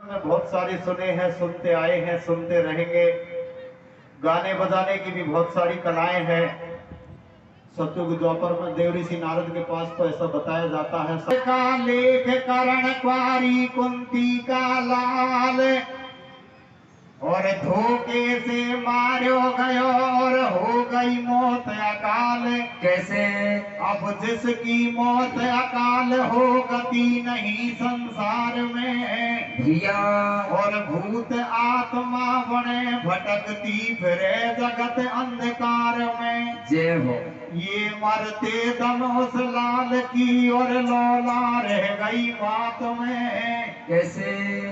में बहुत सारे सुने हैं, सुनते आए हैं, सुनते रहेंगे। गाने बजाने की भी बहुत सारी कलाएं हैं। सतयुग द्वापर में देव ऋषि नारद के पास तो ऐसा बताया जाता है, का लेख करण क्वारी कुंती का लाल, और धोखे से मारो गयो और हो गई मौत अकाल। कैसे? अब जिसकी मौत अकाल हो गति नहीं संसार में भैया, और भूत आत्मा बने भटकती फिरे जगत अंधकार में। जय हो। ये मरते धनुष लाल की और लौला रह गई बात में। कैसे?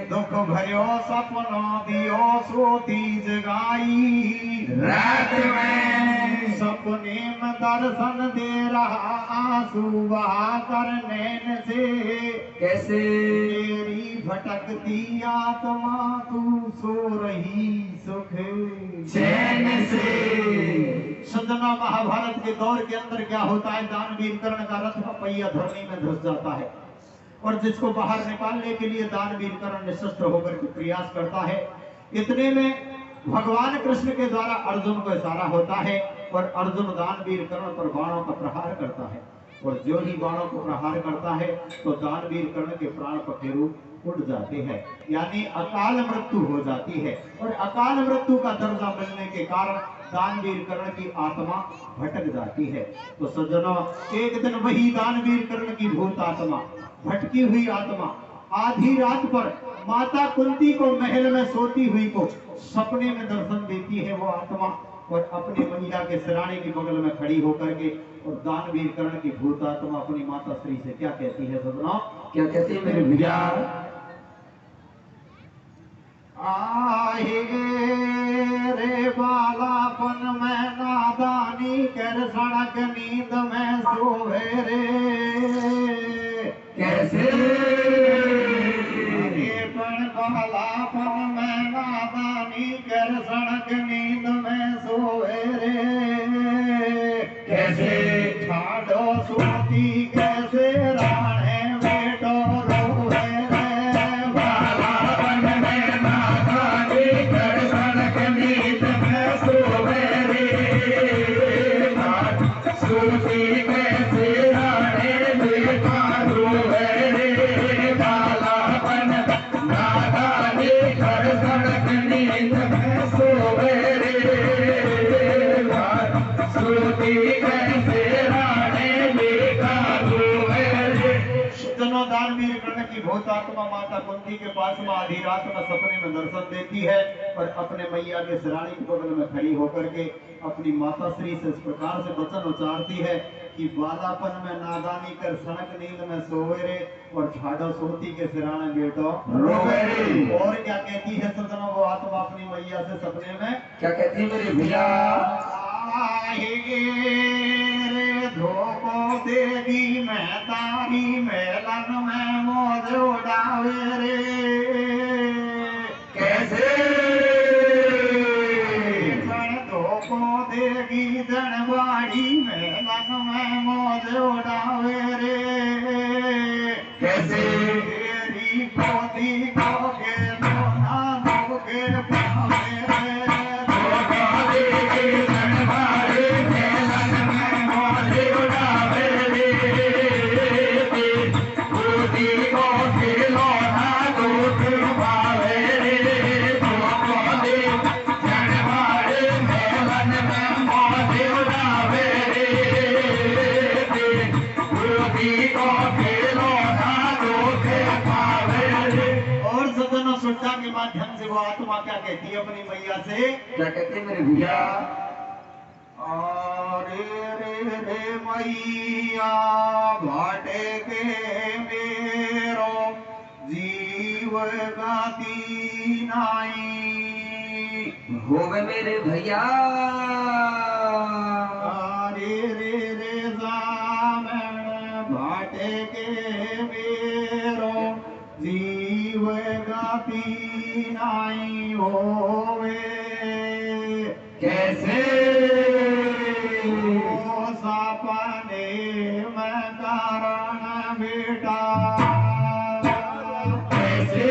दुख भरियो सपना दियो सोती जगाई, रात में सपने में दर्शन दे रहा आंसू बहा कर नैन से। कैसे? मेरी भटकती आत्मा तू सो रही सुख चैन से। सजना, महाभारत के दौर के अंदर क्या होता है, दानवीर कर्ण का रथ का पहिया धरनी में धस जाता है और जिसको बाहर निकालने के लिए दानवीर कर्ण निशस्त्र होकर के प्रयास करता है। इतने में भगवान कृष्ण के द्वारा अर्जुन को इशारा होता है और अर्जुन दानवीर कर्ण पर बाणों का प्रहार करता है और जो ही बाणों को प्रहार करता है तो दानवीर कर्ण के प्राण पखेरु उड़ जाते हैं, यानी अकाल मृत्यु हो जाती है। और अकाल मृत्यु का दर्जा मिलने के कारण दानवीर कर्ण की आत्मा भटक जाती है। तो सज्जनों, एक दिन वही दानवीर कर्ण की भूत आत्मा, भटकी हुई आत्मा, आधी रात पर माता कुंती को महल में सोती हुई को सपने में दर्शन देती है वो आत्मा, और अपनी मैया के सिराने की बगल में खड़ी होकर के और दानवीर कर्ण की भूत आत्मा अपनी माता श्री से क्या कहती है सज्जनों? क्या कहती है मेरे भैया? आहे रे बालापन में नादानी कर सड़क नींद में सोवे रे। कैसे? बालापन में नादानी कर सड़क नींद में सोवे रे। कैसे? ठाडो सोती कैसे राणे बेटो रोवे रे। बालापन में नादानी कर सड़क नींद में सोवे रे। सोती कैसे राणे बेटा रोवे रे। बालापन नादानी कर सड़क नींद में सोवे रे। सोती कैसे राणे बेटा रोवे रे। दानवीर कर्ण की भूत आत्मा माता कुंती के पास में आधी रात में सपने में दर्शन देती है और अपने मैया के सिरानी के बगल में खड़ी होकर के अपनी माता श्री से इस प्रकार से वचन उच्चारती है कि बालापन में नादानी कर सड़क नींद में सोवे रे और ठाडो सोती के सिराने बेटो रोवे रे। और क्या कहती है सज्जनों वो आत्मा अपनी मैया से सपने में? क्या कहती है मेरे भैया? धोको देगी मैं तारी मेलन में मौज उड़ावे रे। कैसे? धोको देगी जनवाड़ी मेलन में मौज उड़ावे रे। कैसे? तेरी पोती को के लोना दो के पावे रे। के माध्यम से वो आत्मा क्या कहती है अपनी मैया से? क्या कहते हैं मेरे भैया? अरे रे रे मैया भाटे के मेरो जीव गाती नाई। होवे मेरे भैया। अरे रे रे जामन भाटे के मेरो जीव गाती नाई होवे। कैसे? सपने में कारण बेटा कैसे?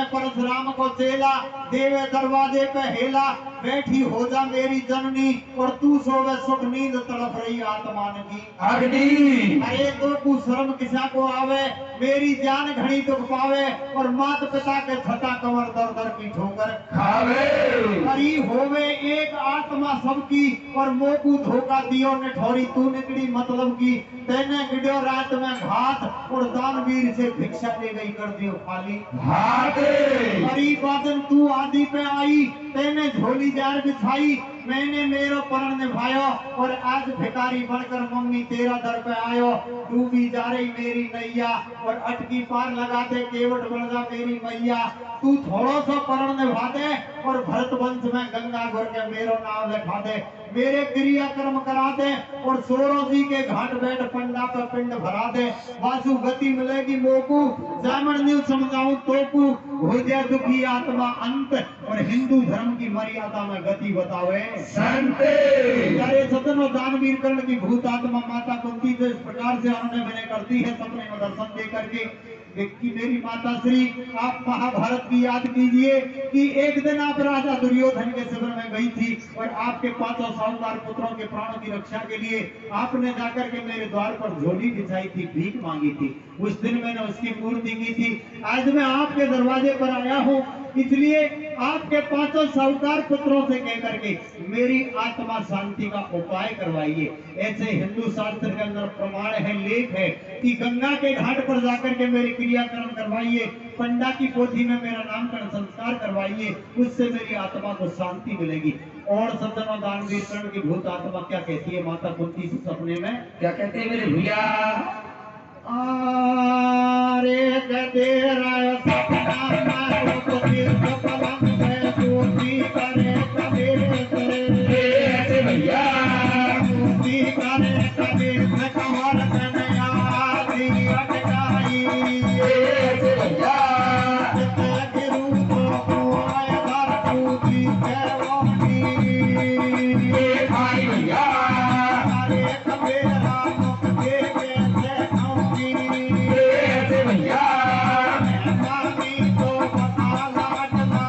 परशुराम को चेला, देवे दरवाजे पे हेला, बैठी हो जा मेरी जननी, और तू सोवे सुख नींद तड़प रही आत्मान की। अग्नि अरे तो कु शर्म किसा को आवे, मेरी जान घड़ी दुख पावे, और मात पिता के छता कमर दर दर की ठोकर खावे। हरी होवे एक आत्मा सबकी, और मोकू धोखा दियो ने ठोरी तू निकली मतलब की। तेने गिड़ो रात में घात, और दानवीर से भिक्षा ले गई कर दियो खाली हाथ हरी बादन तू आदि पे आई, तेने झोली जार बिछाई, मैंने मेरो प्रण निभायो, और आज भिखारी बनकर मम्मी तेरा दर पे आयो। डूबी जा रही मेरी नैया, और अटकी पार लगा दे केवट बन जा मेरी मैया। तू थोड़ो सा प्रण निभा दे, और भरत वंश में गंगा घुर के मेरो नाम लिखा दे। मेरे क्रिया कर्म करा दे, और सोरों जी के घाट बैठ पंडा पे पिंड भरा दे। वासु गति मिलेगी मोकू, जामन न्यू समझाऊं तोकू, हो जाए दुखी आत्मा अंत, और हिंदू धर्म की मर्यादा में गति बतावे संत। अरे सदनो दानवीर कर्ण की भूत आत्मा माता कुंती से इस प्रकार से उन्होंने मैंने करती है सपने में दर्शन दे करके कि मेरी माता श्री आप महाभारत की याद कीजिए कि एक दिन आप राजा दुर्योधन के शिविर में गई थी, और आपके 500 साहूकार पुत्रों के प्राणों की रक्षा के लिए आपने जाकर के मेरे द्वार पर झोली बिछाई थी, भीख मांगी थी। उस दिन मैंने उसकी पूर्ति की थी। आज मैं आपके दरवाजे पर आया हूँ, इसलिए आपके 500 साहूकार पुत्रों से कहकर के मेरी आत्मा शांति का उपाय करवाइए। ऐसे हिंदू शास्त्र के अंदर प्रमाण है, लेख है कि गंगा के घाट पर जाकर के मेरी क्रियाकर्म करवाइए, पंडा की पोथी में मेरा नामकरण संस्कार करवाइए, उससे मेरी आत्मा को शांति मिलेगी। और सज्जनों दानवीर कर्ण की भूत आत्मा क्या कहती है माता कुंती से सपने में? क्या कहते हैं मेरे भैया? अरे कहते रहे सपना मारो तो तीर्थ पलंग में कुंती करे कबीर करे। ऐसे भैया कुंती करे कबीर में कमर कन्या दी अटकाई। ऐसे भैया जितने गिरू तो कुआं धर कुंती के वाणी। भाई भैया अरे कबीरा मुक्ति के ऐसे भैया मानी तो बता लाडला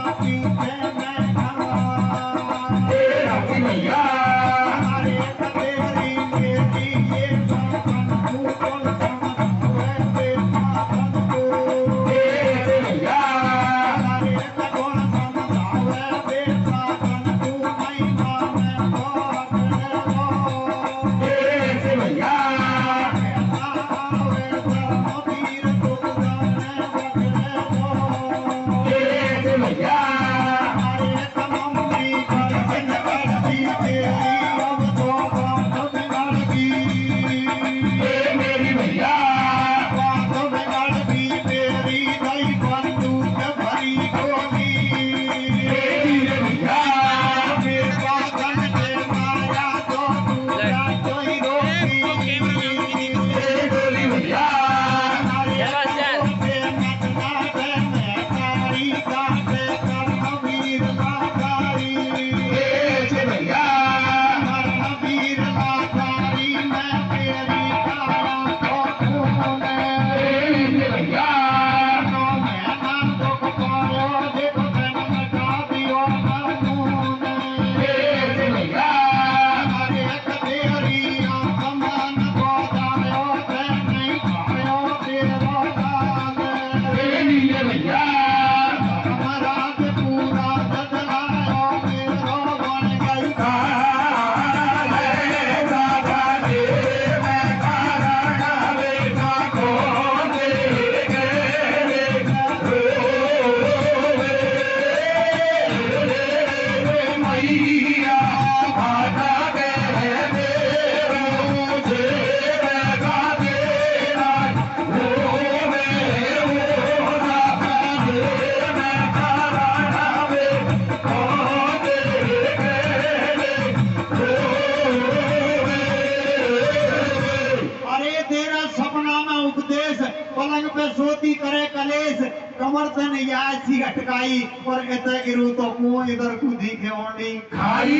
से सोती करे कलेश कमर तन याची अटकाई और इतने गिरू तो कुआं इधर कूदी के ओंडी खाई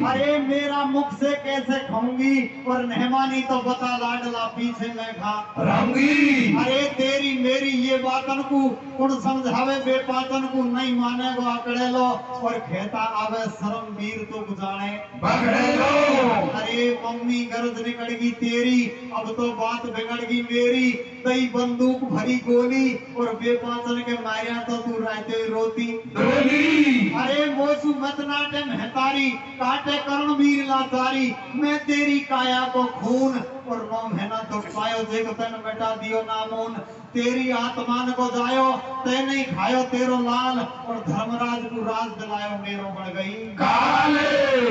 अरे मेरा मुख से कैसे खाऊंगी और मेहमानी तो बता लाडला पीछे मैं खा रंगी अरे तेरी मेरी ये बातन को कौन समझावे बेपातन को नहीं माने गो आकड़े लो और कहता आवे शर्म वीर तो गुजारे पकड़े लो अरे मम्मी गरज निकलगी तेरी अब तो बात बिगड़गी मेरी तई बंदूक भरी गोली और बेपातन के मारिया तो तू रहते रोती डोली अरे मोसू मत नाटे महतारी काटे करण वीर लाचारी मैं तेरी काया को खून और नौ महीना तो पायो देख तन बेटा दियो नामून तेरी आत्मान को जायो ते नहीं खायो तेरो लाल और धर्मराज को राज दिलायो मेरो बढ़ गई काले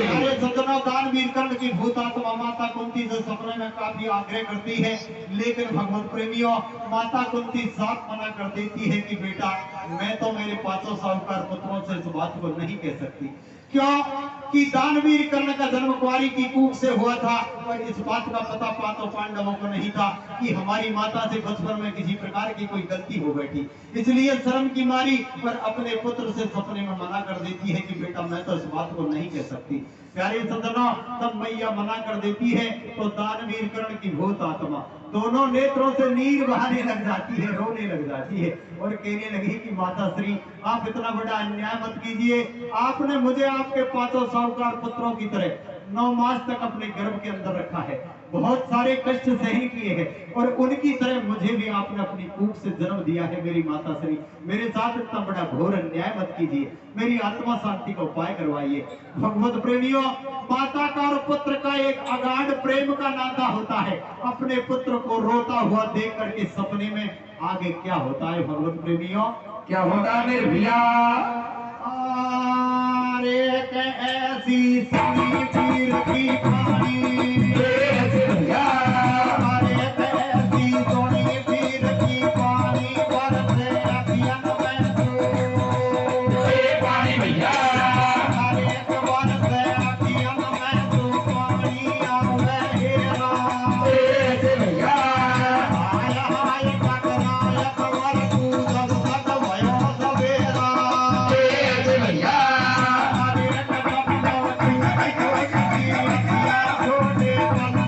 अरे सज्जनों दानवीर कर्ण की भूतात्मा माता कुंती से सपने में काफी आग्रह करती है लेकिन भगवत प्रेमियों माता कुंती साफ मना कर देती है कि बेटा मैं तो मेरे पांचों साहूकार पुत्रों से इस बात को नहीं कह सकती क्यों कि दानवीर कर्ण का जन्म कुंवारी की कूख से हुआ था और इस बात का पता पांचों पांडवों को नहीं था कि हमारी माता से बचपन में किसी प्रकार की कोई गलती हो बैठी इसलिए शर्म की मारी पर अपने पुत्र से सपने में मना कर देती है कि बेटा मैं तो इस बात को नहीं कह सकती प्यारे सज्जनों तब मैया मना कर देती है तो दानवीर कर्ण की भूत आत्मा दोनों नेत्रों से नीर बहाने लग जाती है रोने लग जाती है और कहने लगी कि माता श्री आप इतना बड़ा अन्याय मत कीजिए आपने मुझे आपके पांचों साहूकार पुत्रों की तरह 9 मास तक अपने गर्भ के अंदर रखा है बहुत सारे कष्ट सहन किए हैं और उनकी तरह मुझे भी आपने अपनी कूख से जन्म दिया है मेरी माता श्री मेरे साथ इतना बड़ा घोर अन्याय मत कीजिए मेरी आत्मा शांति का उपाय करवाइए भगवत प्रेमियों माता का और पुत्र का एक अगाध प्रेम का नाता होता है अपने पुत्र को रोता हुआ देख करके सपने में आगे क्या होता है भगवत प्रेमियों क्या होता है मेरे भैया एक ऐसी सनी पीर की पानी ऐसे भैया एक ऐसी सोनी पीर की पानी बरसे अखियन में तू पानी भैया एक बरसे अखियन में तू पानी आवे हेरा ऐसे भैया हाय हाय टकरायक वर तू जब तक भयो सवेरा ऐसे भैया अरे टकरायक वर तू छोटे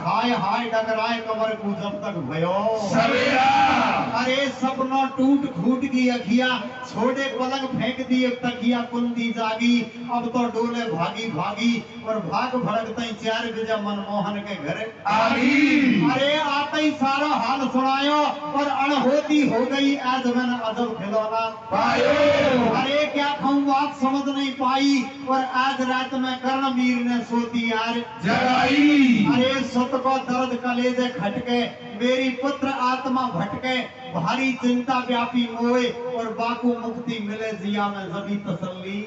हाय हाय डगराए कमर को जब तक भयो सवेरा। अरे सपना टूट फूट की अखिया छोड़े पलंग फेंक दिए तकिया कुंदी जागी अब तो डोले भागी भागी और भाग भड़कते चार बजे मनमोहन के घर आगी। अरे आते ही सारा हाल सुनायो और अणहोती हो गई आज मैंने अजब खिलौना पायो। अरे क्या कहूँ बात समझ नहीं पाई और आज रात में कर्णवीर ने सोती यार जगाई। अरे सुत को दर्द कलेजे खटके मेरी पुत्र आत्मा भटके भारी चिंता व्यापी मोए और बाकू मुक्ति मिले जिया में जबी तसल्ली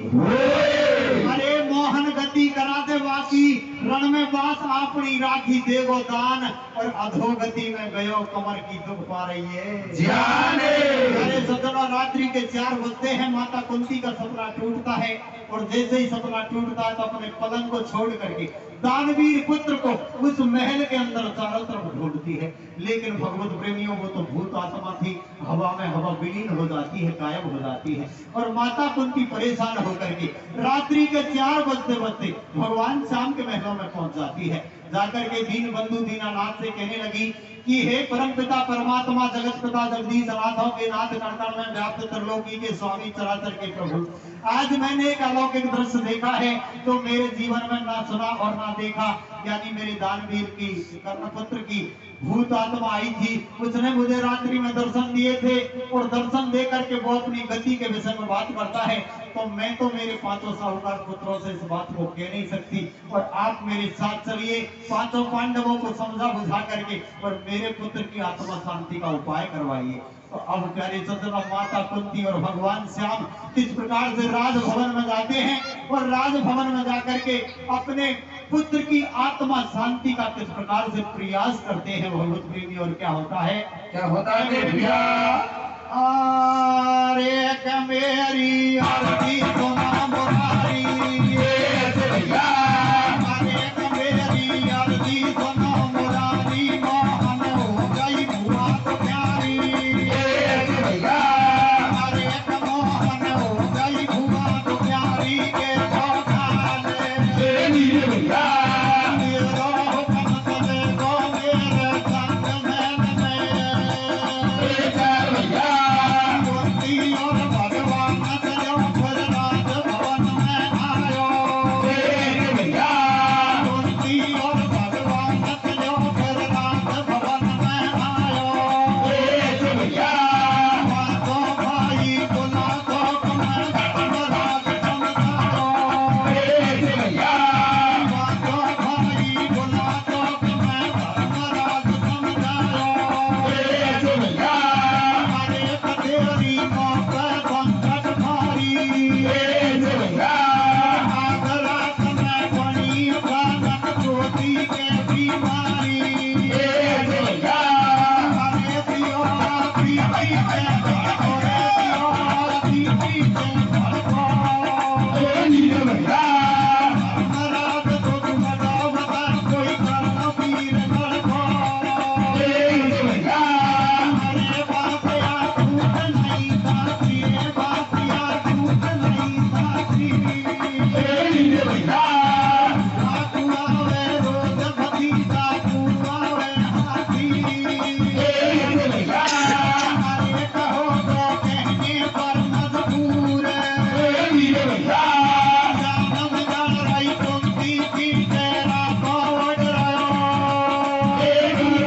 अरे मोहन गति करा दे बाकी रण में बास आपनी राखी देगो दान और अधोगति में गयो कमर की दुख पा रही है जाने। अरे सतना रात्रि के 4 बजते हैं माता कुंती का सपना टूटता है और जैसे ही सपना टूटता है तो अपने पलंग को छोड़ करके दानवीर पुत्र को उस महल के अंदर चारों तरफ ढूंढती है लेकिन भगवत प्रेमियों वो तो भूत आत्मा थी हवा में हवा विलीन हो जाती है गायब हो जाती है और माता कुंती परेशान होकर के रात्रि के 4 बजते बजते भगवान श्याम के महलों में पहुंच जाती है जाकर के दीन बंधु दीनानाथ से कहने लगी कि हे परम पिता परमात्मा जगत पिता जगदीश अनाथों के नाथ कण में व्याप्त त्रिलोकी के स्वामी चराचर के प्रभु आज मैंने एक अलौकिक दृश्य देखा है तो मेरे जीवन में ना सुना और ना देखा यानी मेरे दानवीर की कर्णपुत्र की भूत आत्मा आई थी उसने मुझे रात्रि में दर्शन दिए थे और दर्शन दे करके वो अपनी गति के विषय में बात करता है तो मैं तो मेरे 5 साहूकार पुत्रों से इस बात को कह नहीं सकती और आप मेरे साथ चलिए 5 पांडवों को समझा बुझा करके और मेरे पुत्र की आत्मा शांति का उपाय करवाइए तो अब प्यारे सज्जनों माता कुंती और भगवान श्याम किस प्रकार से राजभवन में जाते हैं और राजभवन में जाकर के अपने पुत्र की आत्मा शांति का किस प्रकार से प्रयास करते हैं भगवत प्रेमी और क्या होता है भैया। अरे मेरी आरती सुना मुरारी भैया। अरे मेरी आरती सुना मुरारी मोहन हो गई बुआ तो प्यारी भैया। अरे मोहन हो गई बुआ तो प्यारी के भैया। मेरो हुक्म चले गो मेरे संग में भैया। कुंती और भगवान चलो फिर राजभवन में आयो भैया। कुंती और भगवान चलो फिर राजभवन में आयो भैया। तो भाई बुला तो तुम्हें धर्मराज समझाओ भैया। तो भाई बुला तो तुम्हें धर्मराज समझाओ भैया। अरे कतेरी मौके संकट भारी भैया। आगरा समय बनी भयानक ज्योति के बीमारी भैया। अरे दियो पीती के धड़को रे दियो पीती के धड़को भैया। धर्मराज तो तुम बताओ बता कोई कर्णवीर धड़को भैया। अरे बाप यार टूट नहीं साथी रे बाप यार टूट नहीं साथी भैया। डाकू आवे रोज भतीजा तू आवे हाथी भैया। अरे कहो तो कहने पर मजबूर भैया। जानम जान रही कुंती की तेरा कोड रहो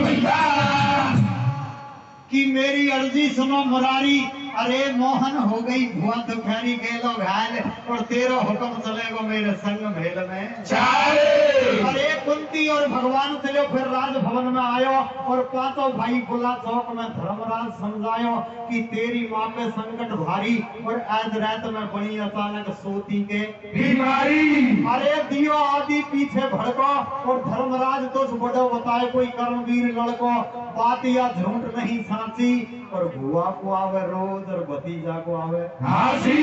भैया। कि मेरी अर्जी सुनो मुरारी अरे मोहन हो गई भुआ दुखैरी गेलो घायल और तेरा हुक्म चलेगो मेरे संग भेल में चारे। अरे कुंती और भगवान चलो फिर राजभवन में आयो और 5 भाई बुला चौक में धर्मराज समझायो कि तेरी माँ पे संकट भारी और आज रात में बड़ी अचानक सोती के बीमारी। अरे दियो आदि पीछे भड़को और धर्मराज तो बड़ो बताए कोई कर्मवीर लड़को बात या झूठ नहीं साची और भुआ को आवे रोज और भतीजा को आवे हासी।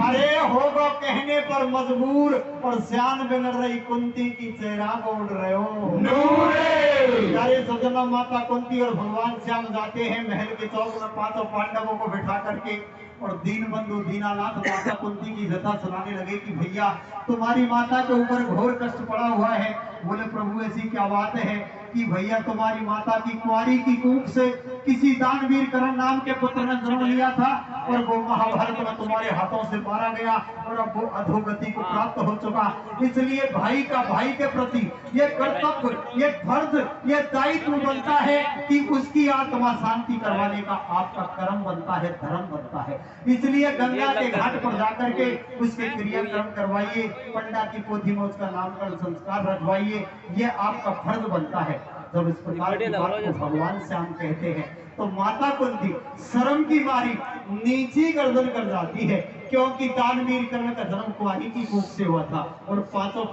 अरे होगो कहने पर मजबूर और श्यान बिगड़ रही कुंती की चेहरा को उड़ रहे हो नूरे। अरे सजना माता कुंती और भगवान श्याम जाते हैं महल के चौक में 5 पांडवों को बिठा करके और दीन बंधु दीनानाथ माता कुंती की व्यथा सुनाने लगे कि भैया तुम्हारी माता के ऊपर घोर कष्ट पड़ा हुआ है बोले प्रभु ऐसी क्या बात है कि भैया तुम्हारी माता की कुंवारी की कूख से किसी दानवीर कर्ण नाम के पुत्र ने जन्म लिया था और वो महाभारत में तुम्हारे हाथों से मारा गया और अब वो अधोगति को प्राप्त हो चुका। इसलिए भाई का भाई के प्रति ये कर्तव्य, ये फर्ज, ये दायित्व बनता है कि उसकी आत्मा शांति करवाने का आपका कर्म बनता है, धर्म बनता है। इसलिए गंगा के घाट पर जाकर के उसके क्रियाक्रम करवाइए, पंडा की पोथी में उसका नामकरण संस्कार रखवाइए, ये आपका फर्ज बनता है। जब इस प्रकार की बात को भगवान श्याम कहते हैं तो माता कुंती शर्म की मारी नीची गर्दन कर जाती है, क्योंकि दानवीर कर्ण का जन्म कुंवारी की कूख से हुआ था और पांचों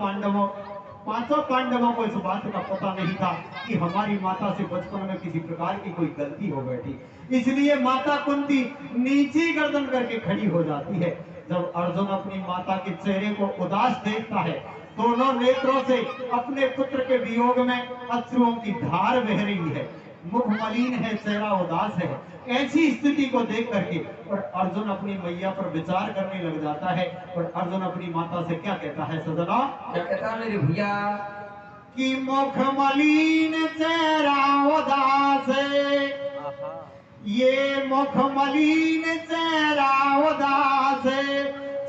पांडवों को इस बात का पता नहीं था कि हमारी माता से बचपन में किसी प्रकार की कोई गलती हो बैठी। इसलिए माता कुंती नीची गर्दन करके खड़ी हो जाती है। जब अर्जुन अपनी माता के चेहरे को उदास देखता है, दोनों नेत्रों से अपने पुत्र के वियोग में अश्रुओं की धार बह रही है, मुख मलिन है, चेहरा उदास है, ऐसी स्थिति को देख करके और अर्जुन अपनी मैया पर विचार करने लग जाता है और अर्जुन अपनी माता से क्या कहता है सजना? क्या कहता है मेरे भैया? कि मुख मलिन चेहरा उदास है, ये मुख मलिन चेहरा उदास है,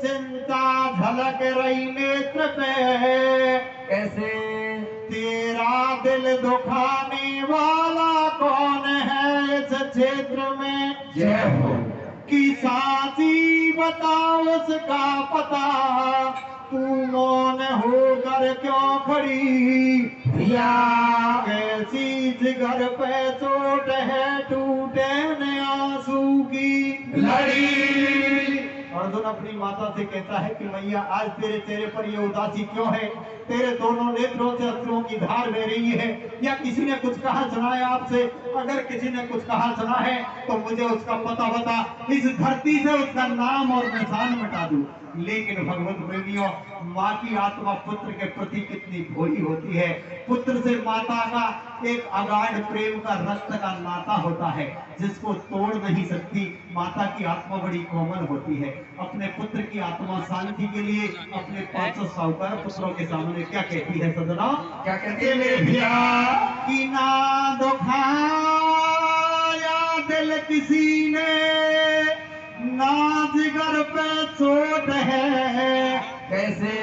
चिंता झलक रही नेत्र पे, कैसे? तेरा दिल दुखाने वाला कौन है इस क्षेत्र में? जय हो। कि साची बताओ उसका पता, तू मौन होकर क्यों खड़ी? भैया कैसी जिगर पे चोट है, टूटे न आंसू की लड़ी। अर्जुन अपनी माता से कहता है कि मैया आज तेरे चेहरे पर ये उदासी क्यों है? तेरे दोनों नेत्रों से अश्रुओं की धार बह रही है, या किसी ने कुछ कहा सुना है आपसे? अगर किसी ने कुछ कहा सुना है तो मुझे उसका पता बता, इस धरती से उसका नाम और निशान मिटा दूं। लेकिन भगवत प्रेमियों, माँ की आत्मा पुत्र के प्रति कितनी भोली होती है। पुत्र से माता का एक अगाध प्रेम का रक्त का नाता होता है जिसको तोड़ नहीं सकती। माता की आत्मा बड़ी कोमल होती है। अपने पुत्र की आत्मा शांति के लिए अपने 500 साहूकार पुत्रों के सामने क्या कहती है सजना? क्या कहते हैं मेरे भैया? कि ना दुखाया दिल किसी ने, ना जिगर पे चोट है, कैसे?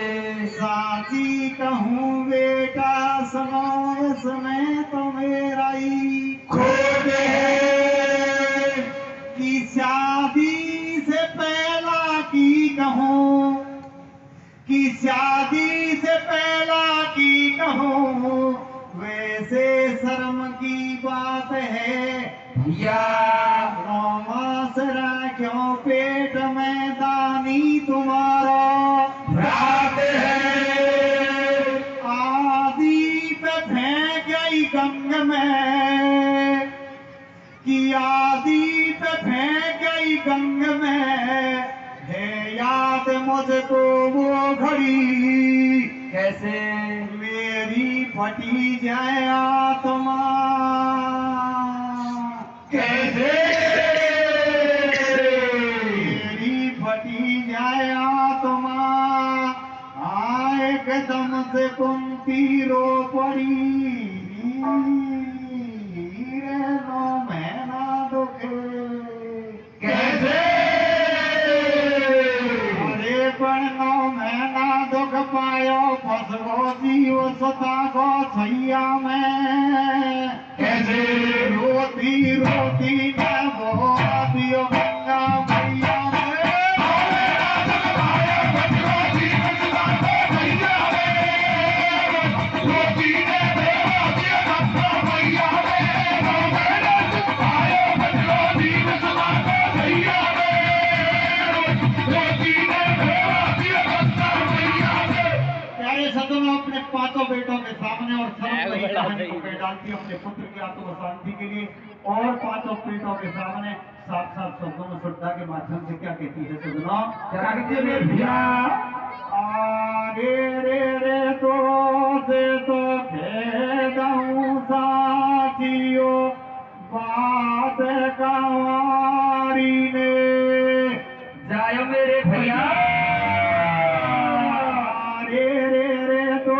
साची कहूँ बेटा सुनो, इसमें तो मेरा ही खोट है। कि शादी से पहला की कहूँ, कि शादी से पहला की कहूँ, वैसे शर्म की बात है भैया क्यों पेट में दानी तुम्हारा रात है। आदि पे फेंक गई गंग में, कि आदि पे फेंक गई गंग में, है याद मुझको वो घड़ी, कैसे? मेरी फटी जाए आत्मा। कैसे? मेरी फटी जाए आत्मा, आए कदम से कुंती रो पड़ी, नो मैं ना दुखे। कैसे? अरे पढ़नो मैं ना दुख पायो, फसगो जीव सता को छैया में। कैसे? रोती रोती न वो दियो गंगा मैया में। प्यारे सदनों, अपने 5 बेटों के सामने और शर्म नहीं कहानी को कह डालती है अपने पुत्र की आत्म शांति के लिए, और 5 बेटों के सामने साफ साफ शब्दों में श्रद्धा के माध्यम से क्या कहती है सदनों? क्या कहते हैं मेरे भैया? आगे रे तो से तो खेदऊं साथियो, बात कवारी ने। जायो मेरे भैया। रे तो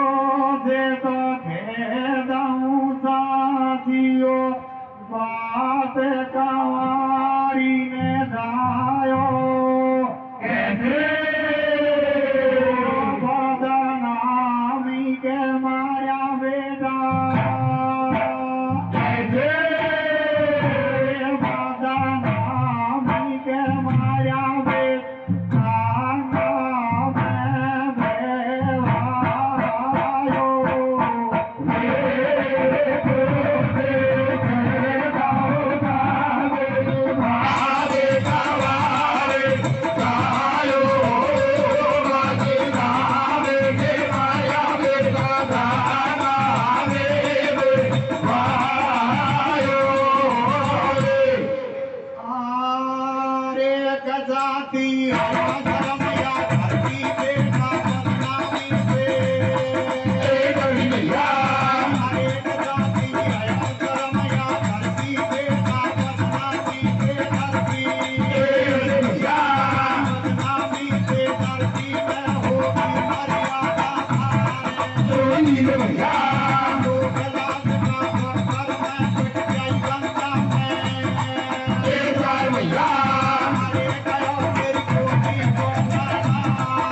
से तो खेदऊं सा जाती हया शर्म या घर की बेटा बदनामी से भैया एक जाती हया शर्म या घर की बेटा बदनामी से डरती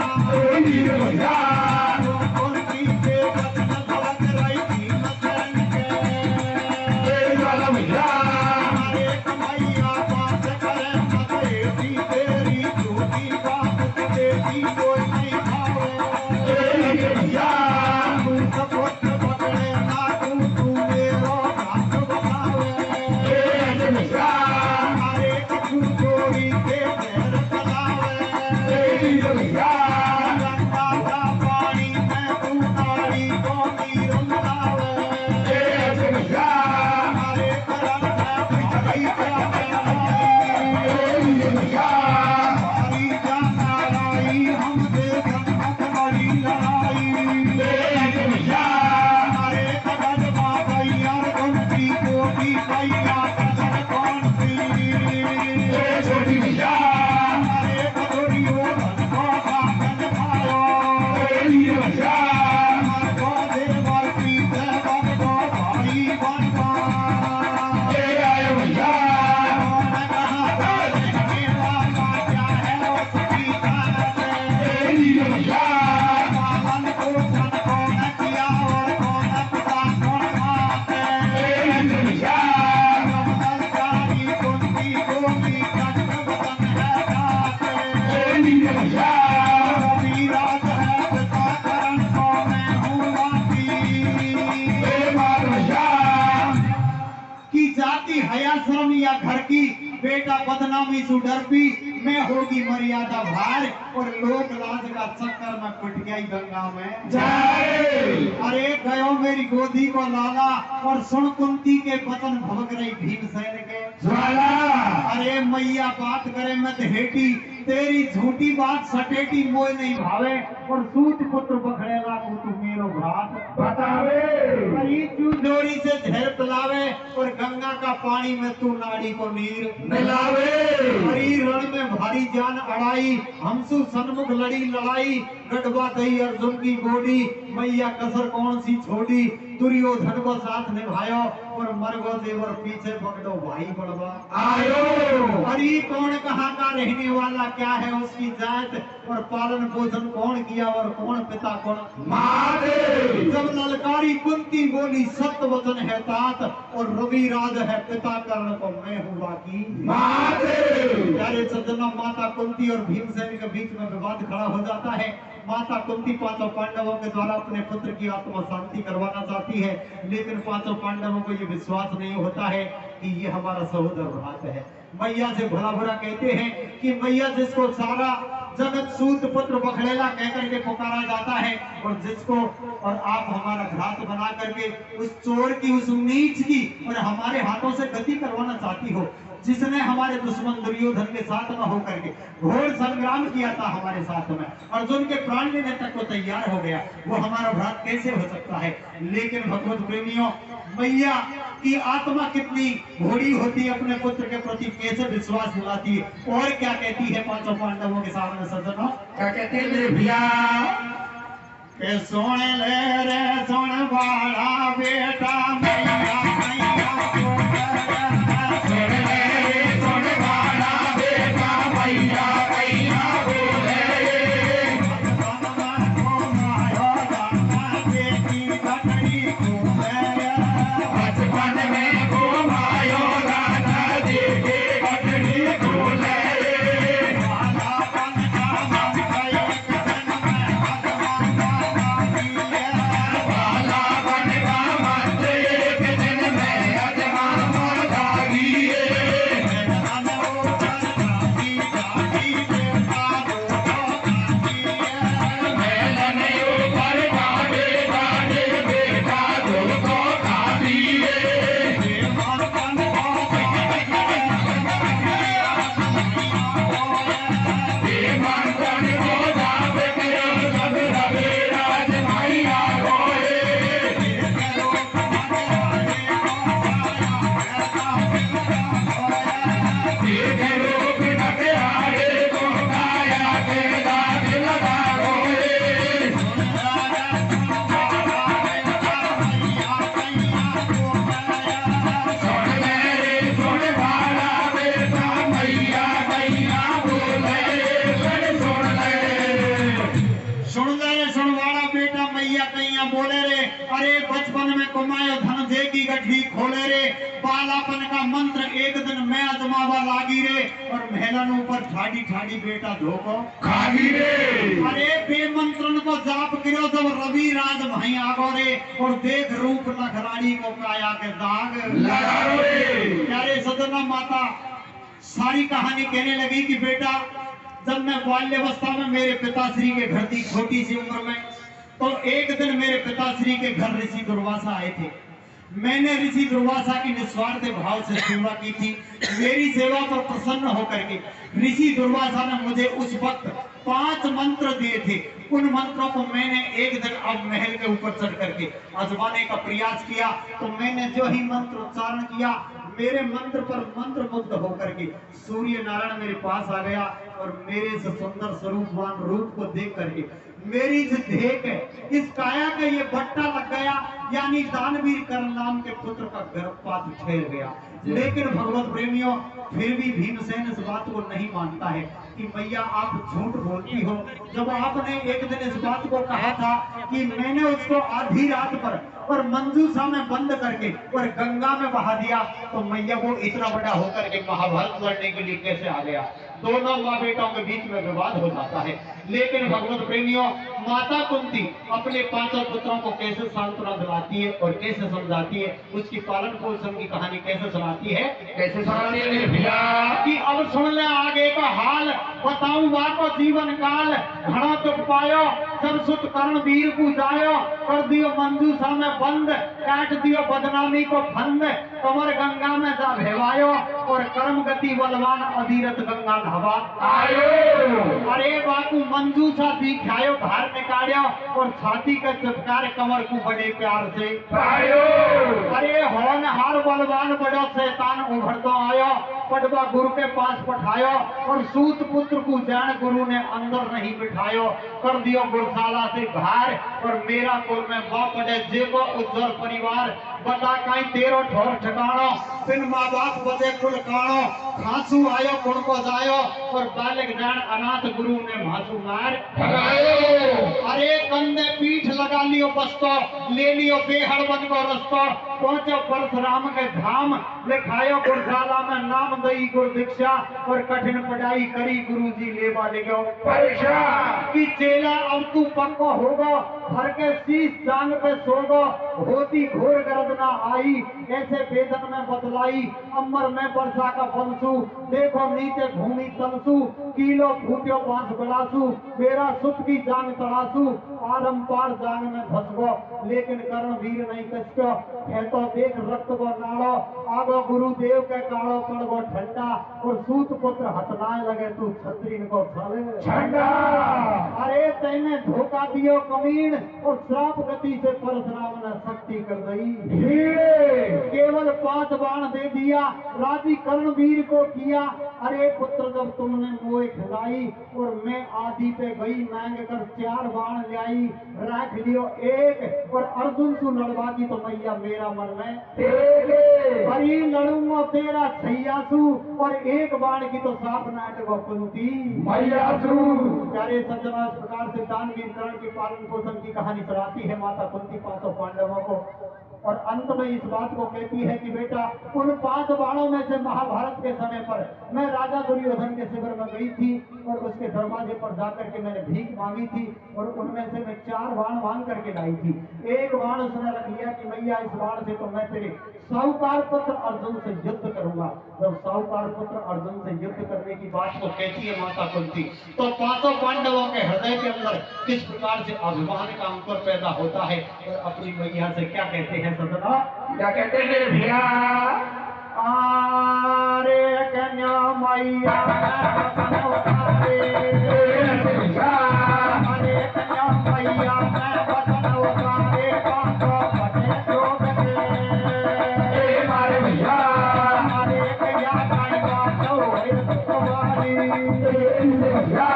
भैया बदनामी से डरती मैं होगी मर्यादा धारे भैया लोग लाज का पत्थर मैं पिट गई गंगा में भैया अरे गयो मेरी कोठी को जाना भैया उनकी से बचन धड़क रही थी मचन के भैया अरे कमैया बात करे मत ऐसी तेरी झूठी बात तो देती कोई नहीं खावे भैया तू सपोत पकड़े ना तू मेरो हाथ बतावे भैया अरे कछु चोरी के पैर चलावे भैया गंगा का पानी में तू नारी को नीर मिलावे भैया हमारे करम में बिजली का मेलाई भैया हमारी जाना लाई हमसे संगत बड़ी लड़ाई भैया हमारे कदर बाबैया उनकी कोठी भैया कदर कौन सी छोटी भैया हमारे कदरियों धन को कागज खायो भैया को देवर पीछे बन को भाई बनवा भैया कौन कहा देखने वाला क्या है उसकी जानत भैया पालन पोषण कौन किया और कौन पिता कौन मात भैया ब्रह्मचारी कुंती गोपी कंठ वतन है घाट भैया विराज है पिता करण को मैं हूँ भैया की जाति हया शर्म या घर की बेटा बदनामी सु डरती मैं होगी मर्यादा भार और लोक लाज का चक्कर में पिट गई गंगा में जय अरे गयो मेरी गोदी को लाला और सुन कुंती के बचन भवक रही भीमसेन के ज्वाला अरे मैया बात करे मत हेटी तेरी झूठी बात सटेटी मोय नहीं भावे और सूत पुत्र बखड़ेला को तू मेरो भ्रात बतावे अरे तू डोरी से झेर पिलावे और गंगा का पानी में तू नाड़ी को नीर मिलावे हरी रण में भारी जान अड़ाई हमसु सन्मुख लड़ी लड़ाई गढ़वा दई अर्जुन की गोडी मैया कसर कौन सी छोड़ी दुर्योधन को साथ निभायो और मरगो देवर पीछे पकड़ो भाई बड़वा आयो हरी कौन कहाँ का रहने वाला क्या है उसकी जात और पालन पोषण कौन किया और कौन पिता कौन मारे जब ललकारी कुंती बोली सत्य वचन है तात और रवि राज है पिता कर्ण को मैं हूँ बाकी मारे प्यारे सज्जनों माता कुंती और भीमसेन के बीच में विवाद खड़ा हो जाता है माता कुंती पांचों पांडवों के द्वारा अपने पुत्र की आत्मा शांति करवाना चाहती है लेकिन पांचों पांडवों को ये विश्वास नहीं होता है कि ये हमारा सहोदर भ्रात है मैया से भला बुरा कहते हैं कि मैया जिसको सारा जगत सूत पुत्र बखड़ेला कहकर के पुकारा जाता है और जिसको और आप हमारा भ्रात बना करके उस चोर की उस नीच की और हमारे हाथों से गति करवाना चाहती हो जिसने हमारे दुश्मन दुर्योधन के साथ में होकर के घोर संग्राम किया था हमारे साथ में अर्जुन के प्राण लेने तक को तैयार हो गया वो हमारा भ्रात कैसे हो सकता है लेकिन भगवत प्रेमियों मैया की आत्मा कितनी घोड़ी होती है अपने पुत्र के प्रति कैसे विश्वास दिलाती है और क्या कहती है पांचों पांडवों के सामने सज्जनों क्या कहते हैं मेरे भैया के सुन ले रे सुन बाड़ा बेटा मैया मैया को सुन ले सुन वाला बेटा भैया भैया बोले बचपन में घुमायो राजा जी की पटड़ी खोले वाला बन का मंदिर एक दिन में की गठरी खोले रे, बालापन का मंत्र एक दिन मैं अजमावा लागी रे, और महलन ऊपर ठाडी ठाडी बेटा धोको खागी रे। अरे बेमंत्रन को जाप करो जब रवि राज भाई आगो रे, और देख रूप नखराड़ी को काया के दाग लगाओ रे। प्यारे सदना माता सारी कहानी कहने लगी कि बेटा जब मैं बाल्यावस्था में मेरे पिताश्री के घर थी, छोटी सी उम्र में, तो एक दिन मेरे पिताश्री के घर ऋषि दुर्वासा आए थे। मैंने ऋषि दुर्वासा की निस्वार्थ भाव से सेवा की थी। मेरी सेवा पर प्रसन्न होकर के ऋषि दुर्वासा ने मुझे उस वक्त 5 मंत्र दिए थे। उन मंत्रों को मैंने एक दिन अब महल के ऊपर चढ़ करके आजमाने का प्रयास किया, तो मैंने जो ही मंत्र उच्चारण किया, मेरे मंत्र पर मंत्र मुग्ध होकर के सूर्य नारायण मेरे पास आ गया, और मेरे से सुंदर स्वरूपवान रूप को देख करके मेरी जो देख है इस काया का ये बट्टा लग गया, यानी दानवीर कर्ण नाम के पुत्र का गर्भपात ठहर गया। लेकिन भगवत प्रेमियों, फिर भी भीमसेन इस बात को नहीं मानता है कि मैया आप झूठ बोलती हो। जब आपने एक दिन इस बात को कहा था कि मैंने उसको आधी रात पर और मंजूषा में बंद करके और गंगा में बहा दिया, तो मैया वो इतना बड़ा होकर के महाभारत लड़ने के लिए कैसे आ गया? दोनों माँ बेटाओं के बीच में विवाद हो जाता है। लेकिन भगवत प्रेमियों, माता कुंती अपने 5 पुत्रों को कैसे सांत्वना दिलाती है और कैसे समझाती है, उसकी पालन पोषण की कहानी कैसे सुनाती है, कैसे सुनाती है भैया? कि अब सुन ले आगे का हाल, बताऊं बाको जीवन काल, घड़ा दुख पायो सब सुत कर्ण वीर को जायो, कर दियो मंजूषा में बंद, काट दियो बदनामी को फंद, कमर गंगा में जा भेवायो, और कर्म गति बलवान अधीरथ गंगा नहवा आयो। अरे बापू मंजूषा दिखायो, बाहर निकालियो, और छाती का चटकार कमर को बड़े प्यार से आयो। अरे होनहार बलवान बड़ो शैतान उभरतो आयो, पटवा गुरु के पास पठायो, और सूत पुत्र को जान गुरु ने अंदर नहीं बिठायो, कर दियो गुरशाला से बाहर, और मेरा कुल में बाप पड़े जेबो उज्जवल परिवार, बता कहीं तेरो ठोर ठिकानो, बिन माँ बाप बदे कुल कानो, खांसू आयो कुण को जायो, और बालक जान अनाथ गुरु ने भासू मार भगायो। अरे कंधे पीठ लगा लियो बस्तो, ले लियो बेहड़ बन को रस्तो, पहुंचो परशुराम के धाम, लिखायो गुरशाला में नाम दई गुरु दीक्षा, और कठिन पढ़ाई करी गुरु जी लेवा ले गयो परीक्षा कि चेला अब तू पक्को होगो, भर के शीश जांग पे सोगो, होती घोर गर्दना आई, ऐसे वेदन में बदलाई, अमर में वर्षा का बंसू, देखो नीचे भूमि तलसू, कीलो फूटियो बांस बड़ासू, मेरा सुत की जांग तड़ासू, पारंपार जांग में धसगो, लेकिन कर्ण वीर नहीं कसको, है तो देख रक्त को नाड़ो, आगो गुरुदेव के काड़ो पड़गो ठंडा, और सूत पुत्र हथनाए लगे तू छत्रीन को छाले झंडा। अरे तेने धोखा दियो कमीन, और श्राप गति से परशुराम ने शक्ति कर दी, केवल 5 बाण दे दिया, राजी कर्णवीर को किया। अरे पुत्र जब तुमने मोए खिलाई, और मैं आदि पे गई मांग कर 4 बाण लाई, रख लियो एक, और अर्जुन से लड़वा की तो मैया मेरा मन में बड़ी लड़ूंगा तेरा छैयासू, और 1 बाण की तो साफ नाटक कुंती मैया। प्यारे सज्जनों, इस प्रकार से दानवीर कर्ण की पालन पोषण की कहानी सुनाती है माता कुंती 5 पांडवों को, और अंत में इस बात को कहती है कि बेटा उन 5 बाणों में से महाभारत के समय पर मैं राजा दुर्योधन के शिविर में गई थी, और उसके दरवाजे पर जाकर के मैंने भीख मांगी थी, और उनमें से मैं 4 बाण मांग करके लाई थी। 1 बाण उसने रख लिया कि मैया इस बाण से तो मैं तेरे साहूकार पुत्र अर्जुन से युद्ध करूंगा। जब साहूकार पुत्र अर्जुन से युद्ध करने की बात को कहती है माता कुंती, तो 5 पांडवों के हृदय के अंदर किस प्रकार से अभिमान का अंकुर पैदा होता है, और अपनी मैया से क्या कहते हैं सदना, क्या कहते हैं भैया? आरे कन्या मैया मैं उतारे, अरे कन्या मैया मैं वचन उतारे, पांचों बचे जोग के, मारे भैया अरे कन्या कायवा चौरे तुम्हारी, भैया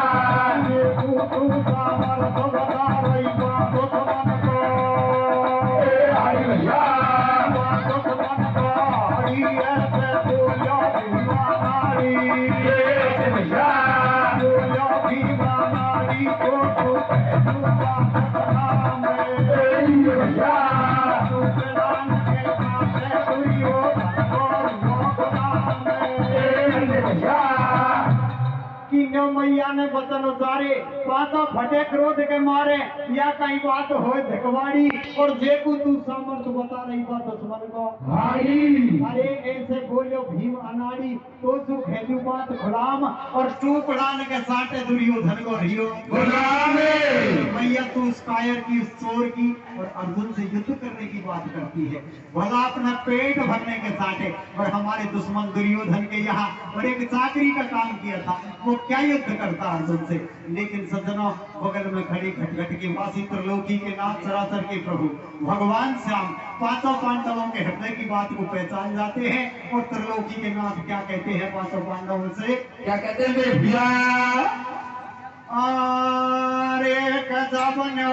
तू सामर तो बता रही बात मन को, अरे भैया बात मन को हरी ऐसे बोलो भीमानारी, भैया बोलो भीमानारी को तू बात नाम भैया तू प्रधान के मैया ने वचन उतारे पांचों फटे क्रोध के मारे या कहीं बात हो धिकवाड़ी और जेकू तू सामर्थ बता रही बात दुश्मन को भाई अरे ऐसे बोलो भीम अनाड़ी तो तू खेलू बात गुलाम और तू पढ़ाने के साटे दुर्योधन को रियो गुलाम मैया तू उस कायर की उस चोर की और अर्जुन से युद्ध करने की बात करती है भला अपना पेट भरने के साटे और हमारे दुश्मन दुर्योधन के यहाँ और एक चाकरी का काम किया था वो क्या युद्ध करता अर्जुन से लेकिन सज्जनों बगल में खड़ी घटघट की वासी त्रिलोकी के नाथ सरासर के प्रभु भगवान श्याम पांचों पांडवों के हृदय की बात को पहचान जाते हैं और त्रिलोकी के नाथ क्या कहते हैं पांचों पांडवों से क्या कहते हैं मेरे भैया अरे गजब ने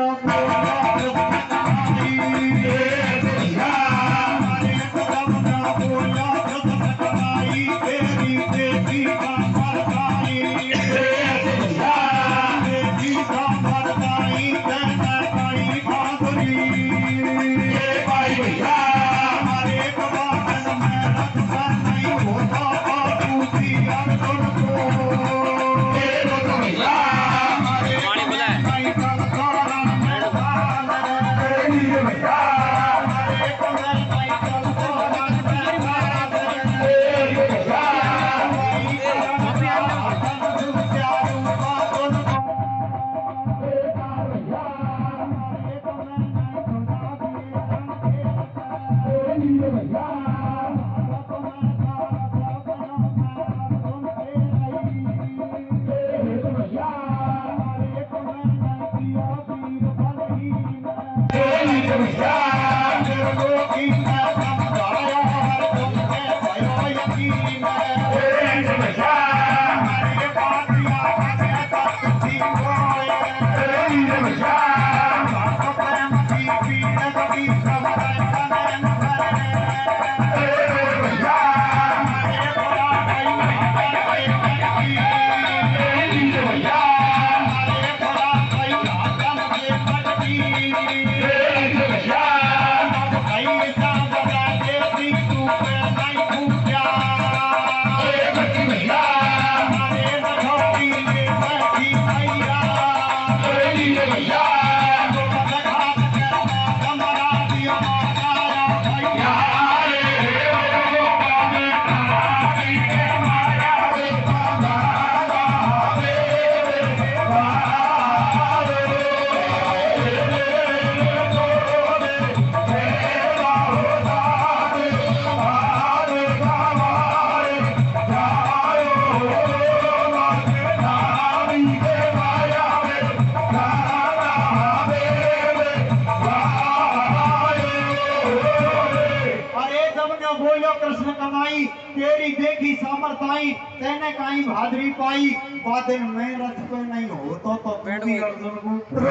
तेरी देखी सामर्थाई तेने काई भादरी पाई बादल में रथ पे नहीं हो तो तू भी अर्जुन को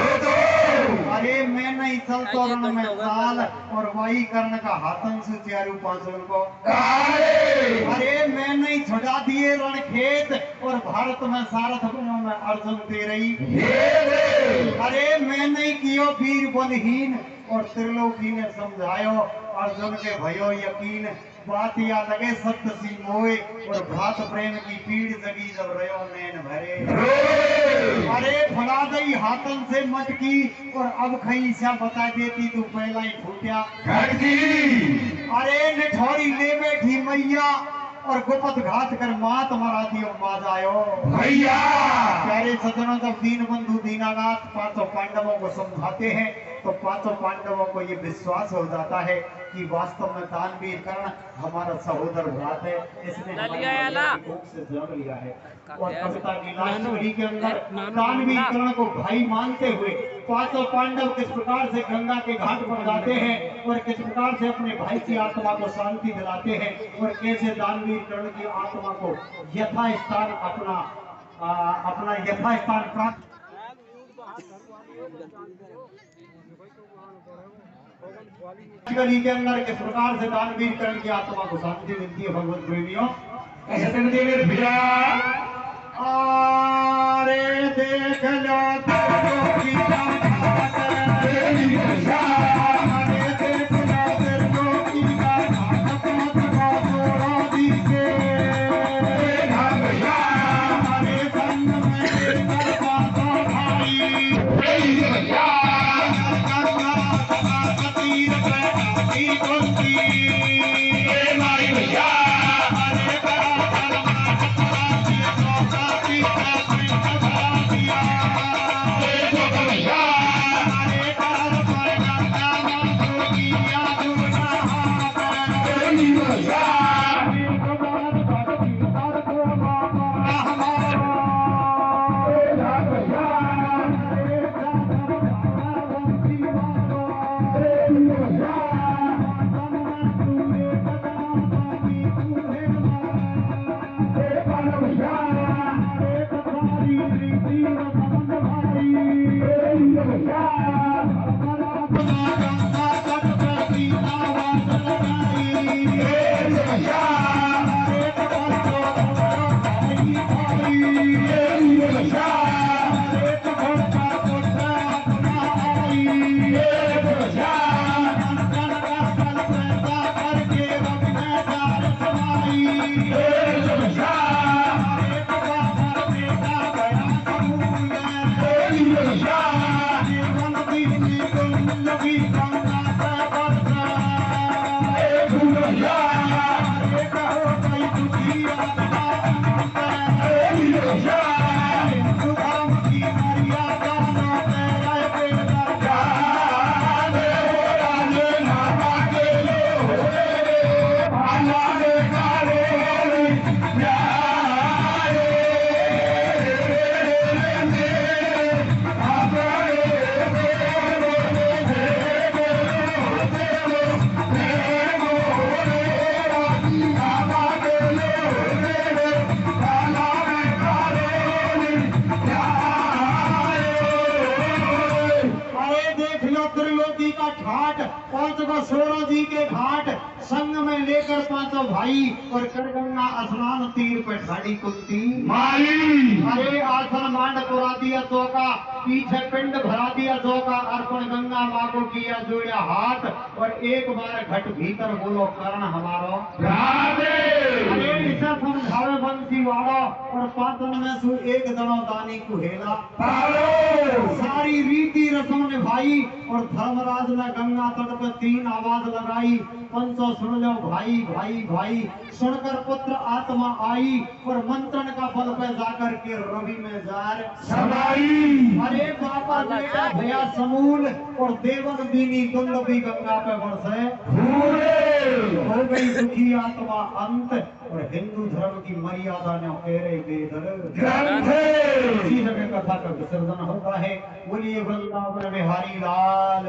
अरे मैं नहीं चलतो रण में साल और वही कर्ण का हाथन से चारू पांचों को अरे मैं नहीं छुड़ा दिए रण खेत और भारत में सारथ बनो में अर्जुन तेरी अरे मैं नहीं कियो वीर बलहीन और त्रिलोकी ने समझायो अर्जुन के भयो यकीन बात या लगे सत्य सी मोए और भात प्रेम की पीड़ जगी जब रयो नैन भरे अरे फड़ा दई हाथन से मटकी और अब खई सा बता देती तू पहला ही फूटिया अरे निठौरी ले बैठी मैया और गुपत घात कर मात मरा दियो बाजायो भैया प्यारे सज्जनों जब दीन बंधु दीनानाथ पांचों पांडवों को समझाते हैं तो पांचों पांडवों को ये विश्वास हो जाता है कि वास्तव में दानवीर कर्ण हमारा सहोदर भ्रात है इसने हमारी भूख से जन्म लिया है और कविता की लास्ट कड़ी के अंदर दानवीर कर्ण को भाई मानते हुए पांचों पांडव किस प्रकार से गंगा के घाट पर जाते हैं और किस प्रकार से अपने भाई की आत्मा को शांति दिलाते हैं और कैसे दानवीर कर्ण की आत्मा को यथास्थान अपना यथास्थान प्राप्त गली के अंदर किस प्रकार से दानवीर कर्ण की आत्मा को शांति मिलती है भगवत प्रेमियों कैसे मिलती है भैया अरे देख लो सुखी आत्मा अंत हिंदू धर्म की मर्यादा न तेरा बेदर्जा त्रिलोकी का घाट, पांचवा सोरा जी के घाट संग में लेकर पांचों भाई और कर गंगा स्नान तीर पे ठाड़ी कुंती माली अरे आसन मांड पुरा दिया चौका, पीछे पिंड भरा दिया चौका, अर्पण गंगा माँ को किया जोड़ा हाथ और एक बार घट भीतर बोलो कर्ण हमारो राधे अरे इसे समझावे बंसी वाड़ो और पांचन में सु एक जनो दानी कुहेला सारी रीति रस्म निभाई और धर्मराज ने गंगा तट पे 3 आवाज लगाई, पंचो सुन लो भाई भाई भाई, सुनकर पुत्र आत्मा आई और मंत्रण का बल पे जाकर के रवि में जार समाई अरे बाबा बेटा भया समूल और देवन दीनी कुंड भी गंगा पे बरसे हो गई सुखी आत्मा अंत और हिंदू धर्म की मर्यादा ने फेरे बेदर इसी जगह कथा का विसर्जन होता है। बोलिए वृंदावन बिहारी लाल